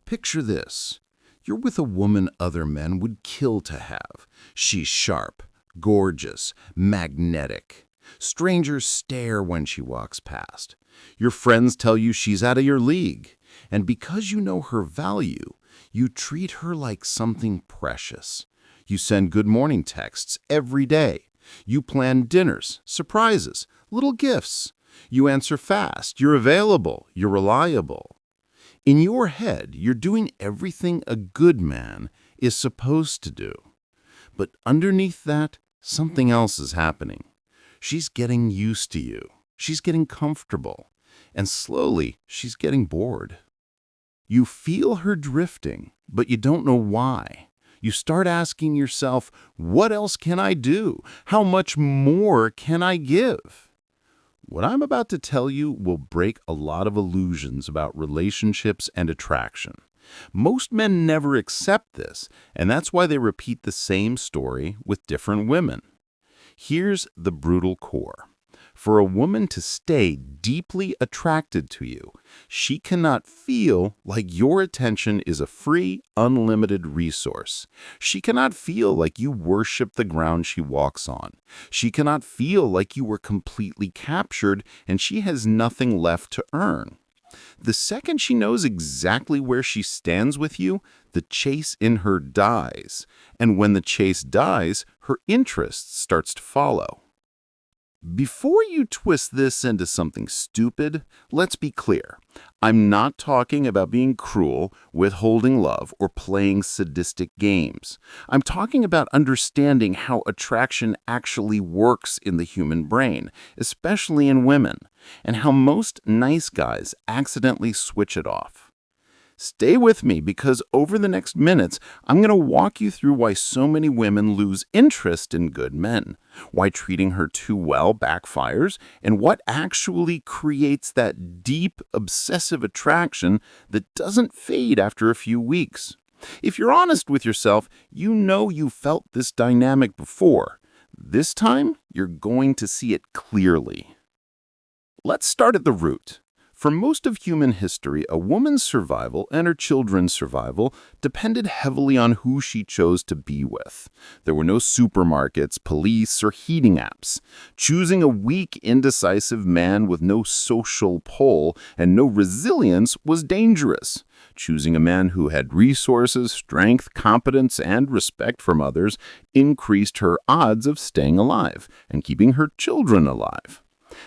Picture this. You're with a woman other men would kill to have. She's sharp, gorgeous, magnetic. Strangers stare when she walks past. Your friends tell you she's out of your league. And because you know her value, you treat her like something precious. You send good morning texts every day. You plan dinners, surprises, little gifts. You answer fast. You're available. You're reliable. In your head, you're doing everything a good man is supposed to do. But underneath that, something else is happening. She's getting used to you. She's getting comfortable. And slowly, she's getting bored. You feel her drifting, but you don't know why. You start asking yourself, what else can I do? How much more can I give? What I'm about to tell you will break a lot of illusions about relationships and attraction. Most men never accept this, and that's why they repeat the same story with different women. Here's the brutal core. For a woman to stay deeply attracted to you, she cannot feel like your attention is a free, unlimited resource. She cannot feel like you worship the ground she walks on. She cannot feel like you were completely captured and she has nothing left to earn. The second she knows exactly where she stands with you, the chase in her dies. And when the chase dies, her interest starts to follow. Before you twist this into something stupid, let's be clear. I'm not talking about being cruel, withholding love, or playing sadistic games. I'm talking about understanding how attraction actually works in the human brain, especially in women, and how most nice guys accidentally switch it off. Stay with me because over the next minutes, I'm going to walk you through why so many women lose interest in good men, why treating her too well backfires, and what actually creates that deep, obsessive attraction that doesn't fade after a few weeks. If you're honest with yourself, you know you felt this dynamic before. This time, you're going to see it clearly. Let's start at the root. For most of human history, a woman's survival and her children's survival depended heavily on who she chose to be with. There were no supermarkets, police, or heating apps. Choosing a weak, indecisive man with no social pull and no resilience was dangerous. Choosing a man who had resources, strength, competence, and respect from others increased her odds of staying alive and keeping her children alive.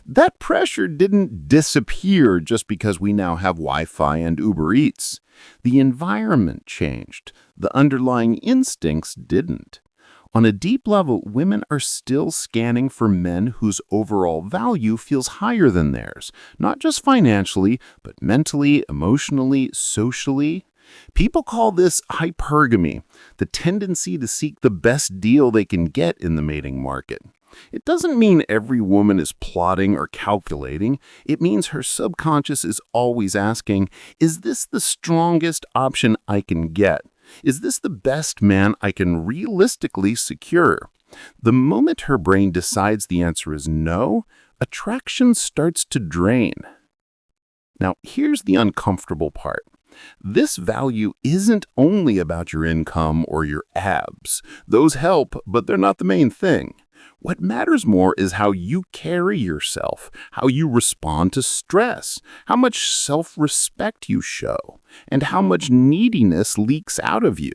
That pressure didn't disappear just because we now have Wi-Fi and Uber Eats. The environment changed. The underlying instincts didn't. On a deep level, women are still scanning for men whose overall value feels higher than theirs, not just financially, but mentally, emotionally, socially. People call this hypergamy, the tendency to seek the best deal they can get in the mating market. It doesn't mean every woman is plotting or calculating. It means her subconscious is always asking, is this the strongest option I can get? Is this the best man I can realistically secure? The moment her brain decides the answer is no, attraction starts to drain. Now, here's the uncomfortable part. This value isn't only about your income or your abs. Those help, but they're not the main thing. What matters more is how you carry yourself, how you respond to stress, how much self-respect you show, and how much neediness leaks out of you.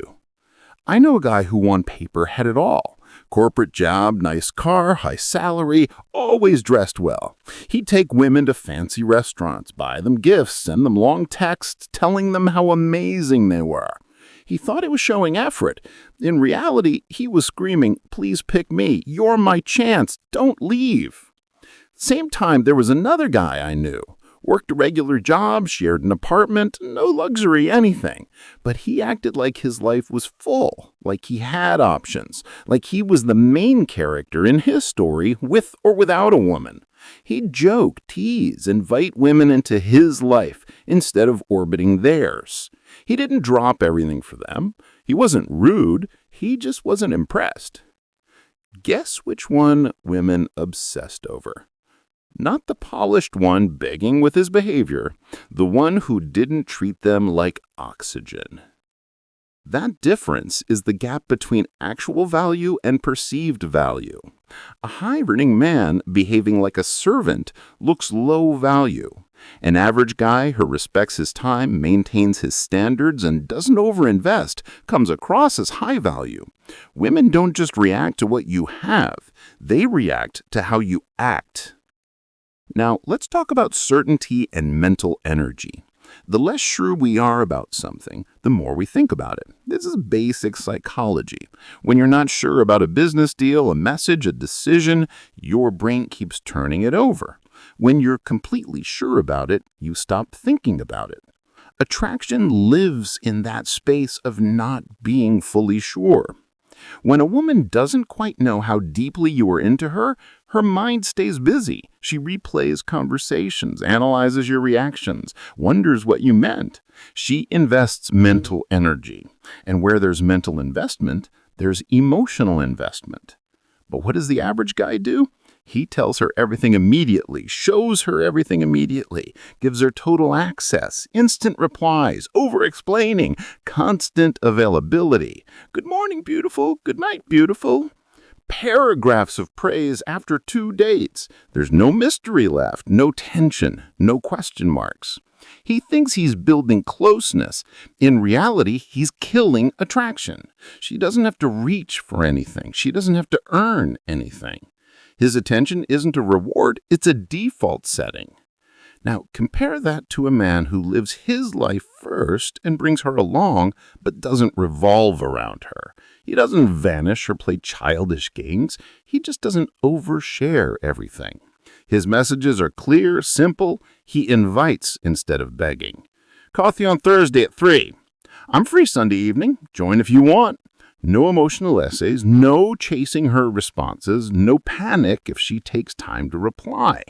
I know a guy who on paper had it all. Corporate job, nice car, high salary, always dressed well. He'd take women to fancy restaurants, buy them gifts, send them long texts telling them how amazing they were. He thought it was showing effort. In reality, he was screaming, "Please pick me. You're my chance. Don't leave." Same time, there was another guy I knew. Worked a regular job, shared an apartment, no luxury, anything. But he acted like his life was full, like he had options, like he was the main character in his story with or without a woman. He'd joke, tease, invite women into his life instead of orbiting theirs. He didn't drop everything for them. He wasn't rude. He just wasn't impressed. Guess which one women obsessed over? Not the polished one begging with his behavior, the one who didn't treat them like oxygen. That difference is the gap between actual value and perceived value. A high-earning man behaving like a servant looks low value. An average guy who respects his time, maintains his standards, and doesn't overinvest comes across as high value. Women don't just react to what you have, they react to how you act. Now, let's talk about certainty and mental energy. The less sure we are about something, the more we think about it. This is basic psychology. When you're not sure about a business deal, a message, a decision, your brain keeps turning it over. When you're completely sure about it, you stop thinking about it. Attraction lives in that space of not being fully sure. When a woman doesn't quite know how deeply you are into her, her mind stays busy. She replays conversations, analyzes your reactions, wonders what you meant. She invests mental energy. And where there's mental investment, there's emotional investment. But what does the average guy do? He tells her everything immediately, shows her everything immediately, gives her total access, instant replies, over-explaining, constant availability. Good morning, beautiful. Good night, beautiful. Paragraphs of praise after 2 dates. There's no mystery left, no tension, no question marks. He thinks he's building closeness. In reality, he's killing attraction. She doesn't have to reach for anything. She doesn't have to earn anything. His attention isn't a reward, it's a default setting. Now, compare that to a man who lives his life first and brings her along, but doesn't revolve around her. He doesn't vanish or play childish games. He just doesn't overshare everything. His messages are clear, simple. He invites instead of begging. Coffee on Thursday at 3. I'm free Sunday evening. Join if you want. No emotional essays, no chasing her responses, no panic if she takes time to reply.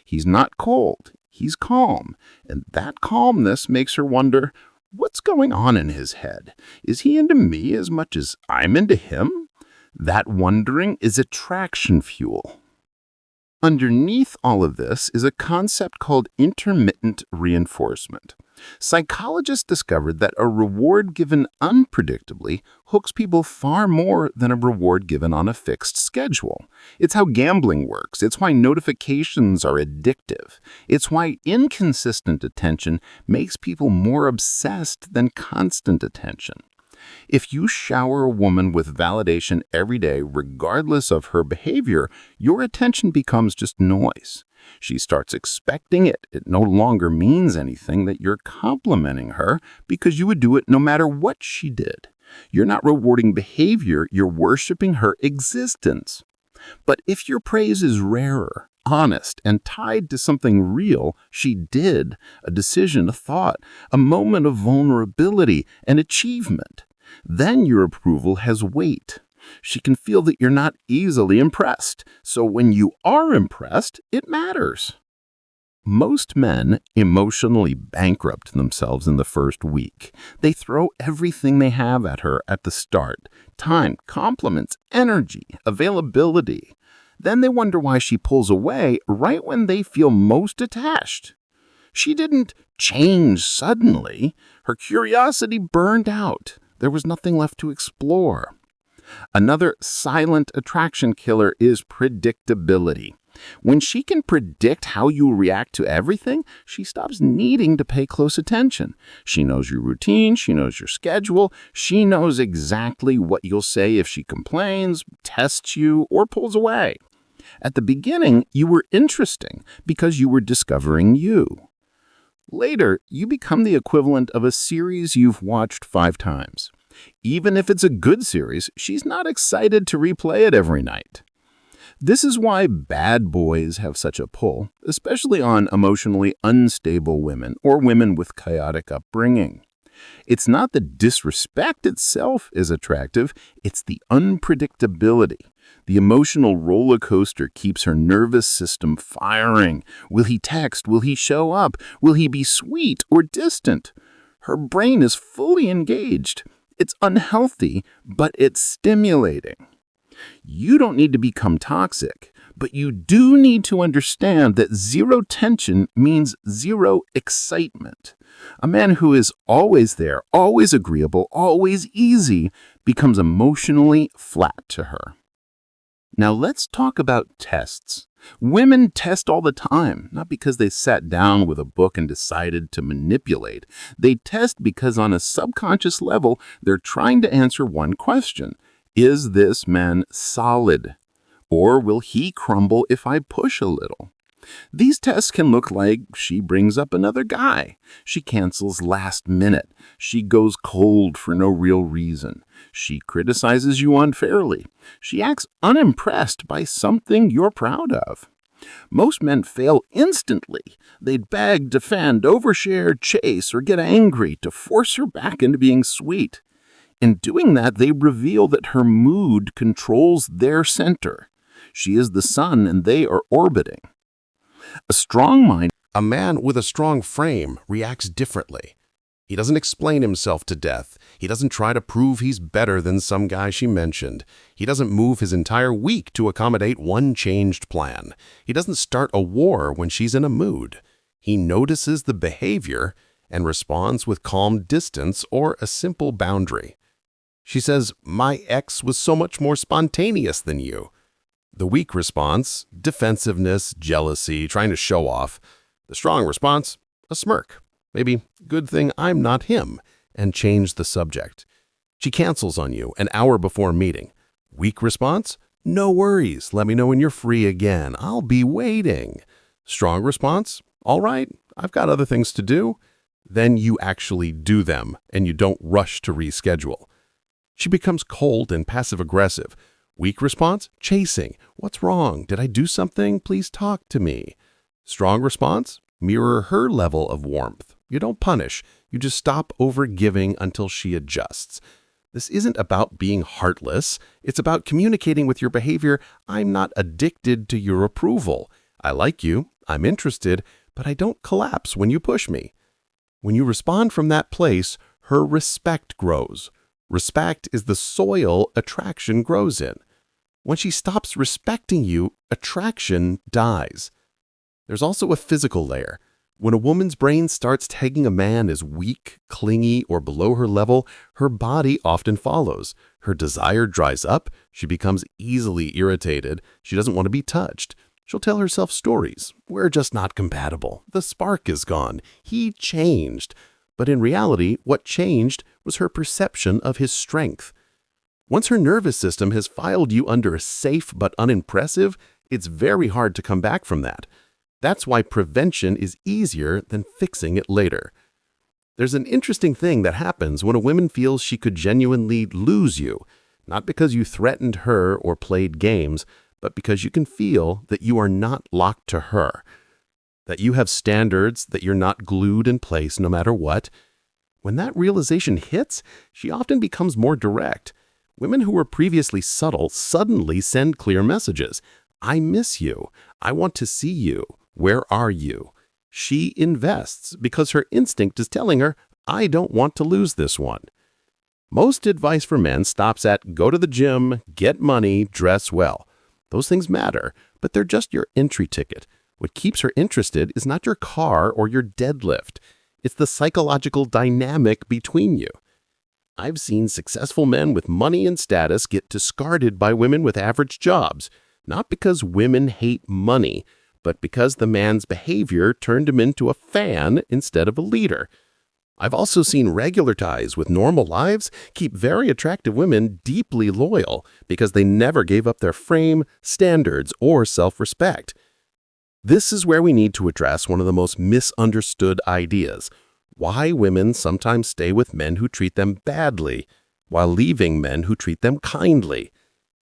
He's not cold, he's calm, and that calmness makes her wonder, what's going on in his head? Is he into me as much as I'm into him? That wondering is attraction fuel. Underneath all of this is a concept called intermittent reinforcement. Psychologists discovered that a reward given unpredictably hooks people far more than a reward given on a fixed schedule. It's how gambling works. It's why notifications are addictive. It's why inconsistent attention makes people more obsessed than constant attention. If you shower a woman with validation every day, regardless of her behavior, your attention becomes just noise. She starts expecting it. It no longer means anything that you're complimenting her because you would do it no matter what she did. You're not rewarding behavior, you're worshiping her existence. But if your praise is rarer, honest, and tied to something real she did, a decision, a thought, a moment of vulnerability, an achievement, then your approval has weight. She can feel that you're not easily impressed. So when you are impressed, it matters. Most men emotionally bankrupt themselves in the first week. They throw everything they have at her at the start. Time, compliments, energy, availability. Then they wonder why she pulls away right when they feel most attached. She didn't change suddenly. Her curiosity burned out. There was nothing left to explore. Another silent attraction killer is predictability. When she can predict how you react to everything, she stops needing to pay close attention. She knows your routine, she knows your schedule, she knows exactly what you'll say if she complains, tests you, or pulls away. At the beginning, you were interesting because you were discovering you. Later, you become the equivalent of a series you've watched 5 times. Even if it's a good series, she's not excited to replay it every night. This is why bad boys have such a pull, especially on emotionally unstable women or women with chaotic upbringing. It's not the disrespect itself is attractive, it's the unpredictability. The emotional roller coaster keeps her nervous system firing. Will he text? Will he show up? Will he be sweet or distant? Her brain is fully engaged. It's unhealthy, but it's stimulating. You don't need to become toxic, But you do need to understand that zero tension means zero excitement. A man who is always there, always agreeable, always easy, becomes emotionally flat to her. Now let's talk about tests. Women test all the time, not because they sat down with a book and decided to manipulate. They test because on a subconscious level, they're trying to answer one question. Is this man solid? Or will he crumble if I push a little? These tests can look like she brings up another guy. She cancels last minute. She goes cold for no real reason. She criticizes you unfairly. She acts unimpressed by something you're proud of. Most men fail instantly. They'd beg, defend, overshare, chase, or get angry to force her back into being sweet. In doing that, they reveal that her mood controls their center. She is the sun and they are orbiting. A man with a strong frame reacts differently. He doesn't explain himself to death. He doesn't try to prove he's better than some guy she mentioned. He doesn't move his entire week to accommodate one changed plan. He doesn't start a war when she's in a mood. He notices the behavior and responds with calm distance or a simple boundary. She says, "My ex was so much more spontaneous than you." The weak response, defensiveness, jealousy, trying to show off. The strong response, a smirk. Maybe, "Good thing I'm not him," and change the subject. She cancels on you an hour before meeting. Weak response, "No worries, let me know when you're free again. I'll be waiting." Strong response, "All right, I've got other things to do." Then you actually do them, and you don't rush to reschedule. She becomes cold and passive-aggressive. Weak response, chasing. "What's wrong? Did I do something? Please talk to me." Strong response, mirror her level of warmth. You don't punish. You just stop over-giving until she adjusts. This isn't about being heartless. It's about communicating with your behavior. "I'm not addicted to your approval. I like you. I'm interested, but I don't collapse when you push me." When you respond from that place, her respect grows. Respect is the soil attraction grows in. When she stops respecting you, attraction dies. There's also a physical layer. When a woman's brain starts tagging a man as weak, clingy, or below her level, her body often follows. Her desire dries up. She becomes easily irritated. She doesn't want to be touched. She'll tell herself stories. "We're just not compatible. The spark is gone. He changed." But in reality, what changed was her perception of his strength. Once her nervous system has filed you under a safe but unimpressive, it's very hard to come back from that. That's why prevention is easier than fixing it later. There's an interesting thing that happens when a woman feels she could genuinely lose you, not because you threatened her or played games, but because you can feel that you are not locked to her, that you have standards, that you're not glued in place no matter what. When that realization hits, she often becomes more direct. Women who were previously subtle suddenly send clear messages. "I miss you. I want to see you. Where are you?" She invests because her instinct is telling her, "I don't want to lose this one." Most advice for men stops at go to the gym, get money, dress well. Those things matter, but they're just your entry ticket. What keeps her interested is not your car or your deadlift. It's the psychological dynamic between you. I've seen successful men with money and status get discarded by women with average jobs, not because women hate money, but because the man's behavior turned him into a fan instead of a leader. I've also seen regular guys with normal lives keep very attractive women deeply loyal because they never gave up their frame, standards, or self-respect. This is where we need to address one of the most misunderstood ideas: why women sometimes stay with men who treat them badly while leaving men who treat them kindly.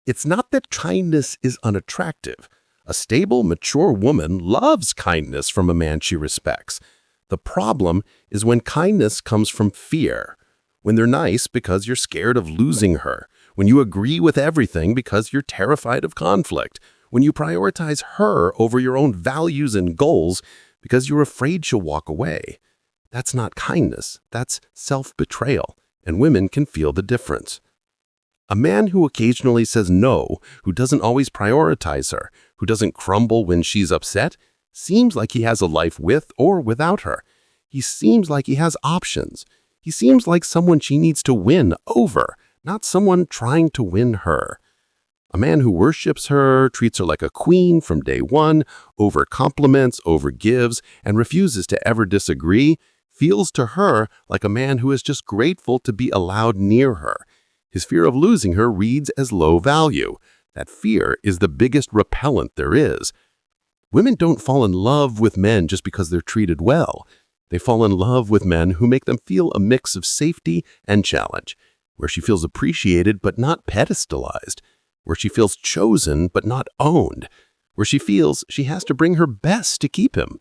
It's not that kindness is unattractive. A stable, mature woman loves kindness from a man she respects. The problem is when kindness comes from fear, when they're nice because you're scared of losing her, when you agree with everything because you're terrified of conflict, when you prioritize her over your own values and goals because you're afraid she'll walk away. That's not kindness, that's self-betrayal, and women can feel the difference. A man who occasionally says no, who doesn't always prioritize her, who doesn't crumble when she's upset, seems like he has a life with or without her. He seems like he has options. He seems like someone she needs to win over, not someone trying to win her. A man who worships her, treats her like a queen from day one, over-compliments, over-gives, and refuses to ever disagree, feels to her like a man who is just grateful to be allowed near her. His fear of losing her reads as low value. That fear is the biggest repellent there is. Women don't fall in love with men just because they're treated well. They fall in love with men who make them feel a mix of safety and challenge, where she feels appreciated but not pedestalized, where she feels chosen but not owned, where she feels she has to bring her best to keep him.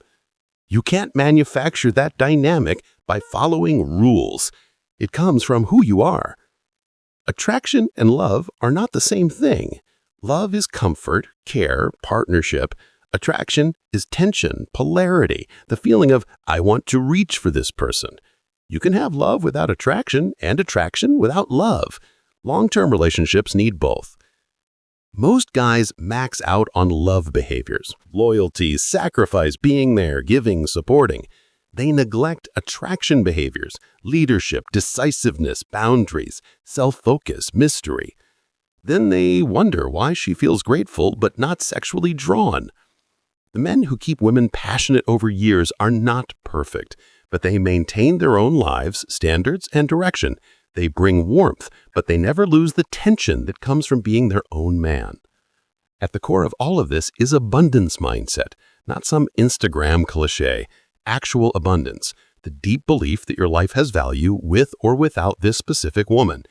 You can't manufacture that dynamic by following rules. It comes from who you are. Attraction and love are not the same thing. Love is comfort, care, partnership. Attraction is tension, polarity, the feeling of, I want to reach for this person. You can have love without attraction and attraction without love. Long-term relationships need both. Most guys max out on love behaviors, loyalty, sacrifice, being there, giving, supporting. They neglect attraction behaviors, leadership, decisiveness, boundaries, self-focus, mystery. Then they wonder why she feels grateful but not sexually drawn. The men who keep women passionate over years are not perfect, but they maintain their own lives, standards, and direction. They bring warmth, but they never lose the tension that comes from being their own man. At the core of all of this is abundance mindset, not some Instagram cliché. Actual abundance, the deep belief that your life has value with or without this specific woman,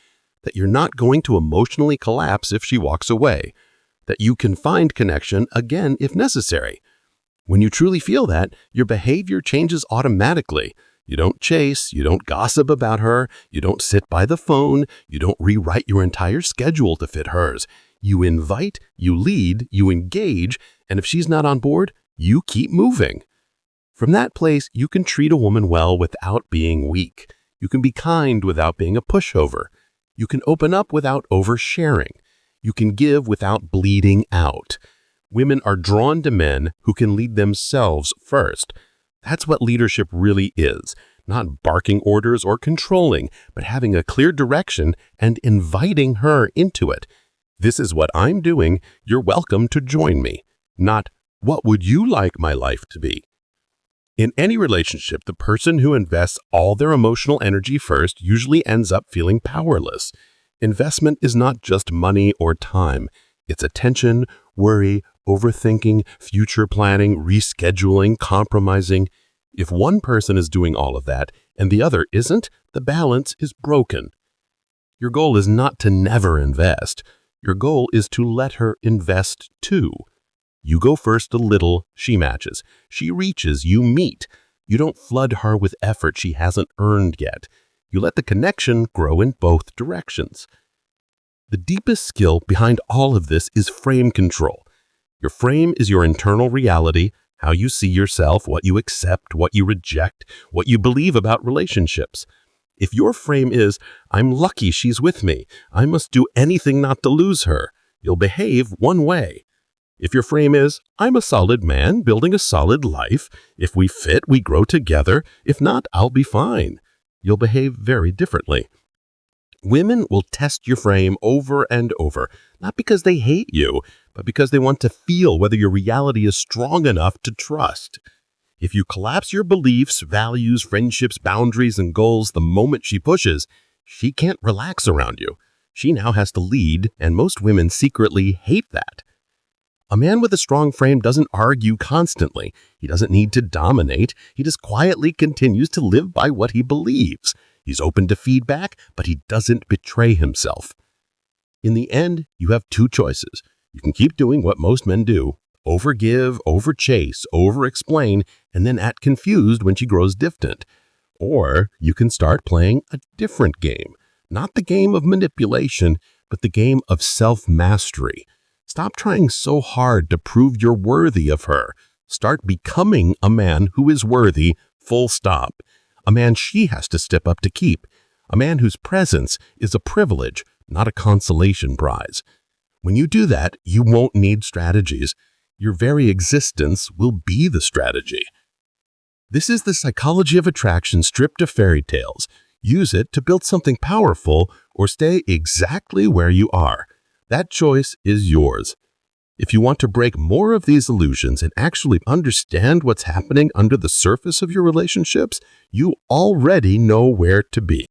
that you're not going to emotionally collapse if she walks away, that you can find connection again if necessary. When you truly feel that, your behavior changes automatically. You don't chase, you don't gossip about her, you don't sit by the phone, you don't rewrite your entire schedule to fit hers. You invite, you lead, you engage, and if she's not on board, you keep moving. From that place, you can treat a woman well without being weak. You can be kind without being a pushover. You can open up without oversharing. You can give without bleeding out. Women are drawn to men who can lead themselves first. That's what leadership really is, not barking orders or controlling, but having a clear direction and inviting her into it. This is what I'm doing, you're welcome to join me. Not, what would you like my life to be? In any relationship, the person who invests all their emotional energy first usually ends up feeling powerless. Investment is not just money or time. It's attention, worry, overthinking, future planning, rescheduling, compromising. If one person is doing all of that and the other isn't, the balance is broken. Your goal is not to never invest. Your goal is to let her invest too. You go first a little, she matches. She reaches, you meet. You don't flood her with effort she hasn't earned yet. You let the connection grow in both directions. The deepest skill behind all of this is frame control. Your frame is your internal reality, how you see yourself, what you accept, what you reject, what you believe about relationships. If your frame is, I'm lucky she's with me, I must do anything not to lose her, you'll behave one way. If your frame is, I'm a solid man building a solid life, if we fit, we grow together, if not, I'll be fine, you'll behave very differently. Women will test your frame over and over, not because they hate you, but because they want to feel whether your reality is strong enough to trust. If you collapse your beliefs, values, friendships, boundaries, and goals the moment she pushes, she can't relax around you. She now has to lead, and most women secretly hate that. A man with a strong frame doesn't argue constantly. He doesn't need to dominate. He just quietly continues to live by what he believes. He's open to feedback, but he doesn't betray himself. In the end, you have two choices. You can keep doing what most men do, overgive, overchase, overexplain, and then act confused when she grows distant. Or you can start playing a different game, not the game of manipulation, but the game of self-mastery. Stop trying so hard to prove you're worthy of her. Start becoming a man who is worthy, full stop. A man she has to step up to keep. A man whose presence is a privilege, not a consolation prize. When you do that, you won't need strategies. Your very existence will be the strategy. This is the psychology of attraction stripped of fairy tales. Use it to build something powerful or stay exactly where you are. That choice is yours. If you want to break more of these illusions and actually understand what's happening under the surface of your relationships, you already know where to be.